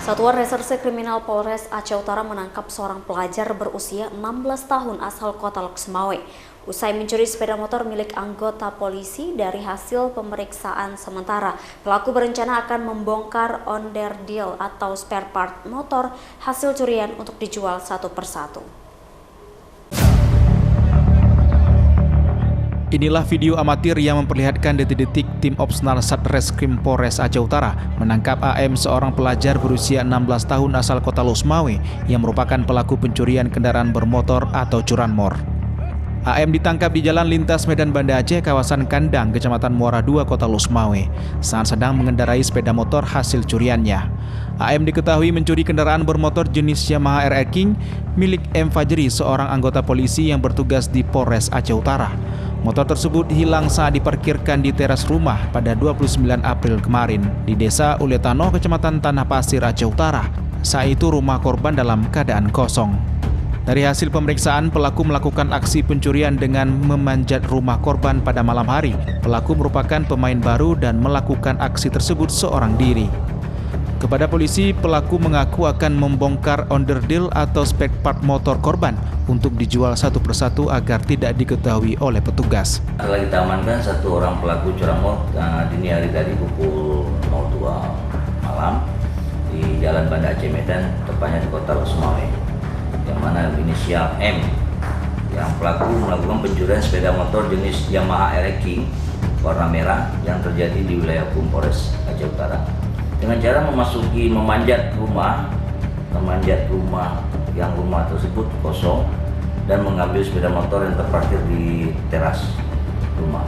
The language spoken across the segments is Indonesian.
Satuan Reserse Kriminal Polres Aceh Utara menangkap seorang pelajar berusia 16 tahun asal Kota Loksmawe. Usai mencuri sepeda motor milik anggota polisi, dari hasil pemeriksaan sementara, pelaku berencana akan membongkar onderdil atau spare part motor hasil curian untuk dijual satu persatu. Inilah video amatir yang memperlihatkan detik-detik tim Opsnal Satreskrim Polres Aceh Utara menangkap AM, seorang pelajar berusia 16 tahun asal Kota Loksmawe yang merupakan pelaku pencurian kendaraan bermotor atau curanmor. AM ditangkap di Jalan Lintas Medan Banda Aceh, kawasan Kandang, Kecamatan Muara II, Kota Loksmawe, saat sedang mengendarai sepeda motor hasil curiannya. AM diketahui mencuri kendaraan bermotor jenis Yamaha RR King milik M. Fajri, seorang anggota polisi yang bertugas di Polres Aceh Utara. Motor tersebut hilang saat diparkirkan di teras rumah pada 29 April kemarin di Desa Uletano, Kecamatan Tanah Pasir, Aceh Utara. Saat itu rumah korban dalam keadaan kosong. Dari hasil pemeriksaan, pelaku melakukan aksi pencurian dengan memanjat rumah korban pada malam hari. Pelaku merupakan pemain baru dan melakukan aksi tersebut seorang diri. Kepada polisi, pelaku mengaku akan membongkar onderdil atau spare part motor korban untuk dijual satu persatu agar tidak diketahui oleh petugas. Telah kita amankan satu orang pelaku curanmor dini hari tadi pukul 02 malam di Jalan Banda Aceh Medan, tepatnya di Kota Loksmawe, yang mana inisial M, yang pelaku melakukan pencurian sepeda motor jenis Yamaha RR King warna merah yang terjadi di wilayah hukum Polres Aceh Utara. Dengan cara memanjat rumah yang rumah tersebut kosong dan mengambil sepeda motor yang terparkir di teras rumah.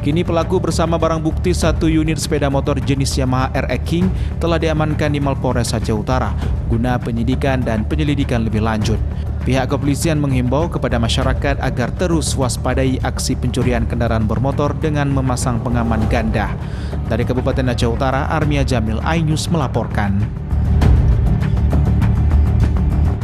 Kini pelaku bersama barang bukti 1 unit sepeda motor jenis Yamaha RR King telah diamankan di Mapolres Aceh Utara guna penyidikan dan penyelidikan lebih lanjut. Pihak kepolisian menghimbau kepada masyarakat agar terus waspadai aksi pencurian kendaraan bermotor dengan memasang pengaman ganda. Dari Kabupaten Aceh Utara, Armia Jamil, iNews melaporkan.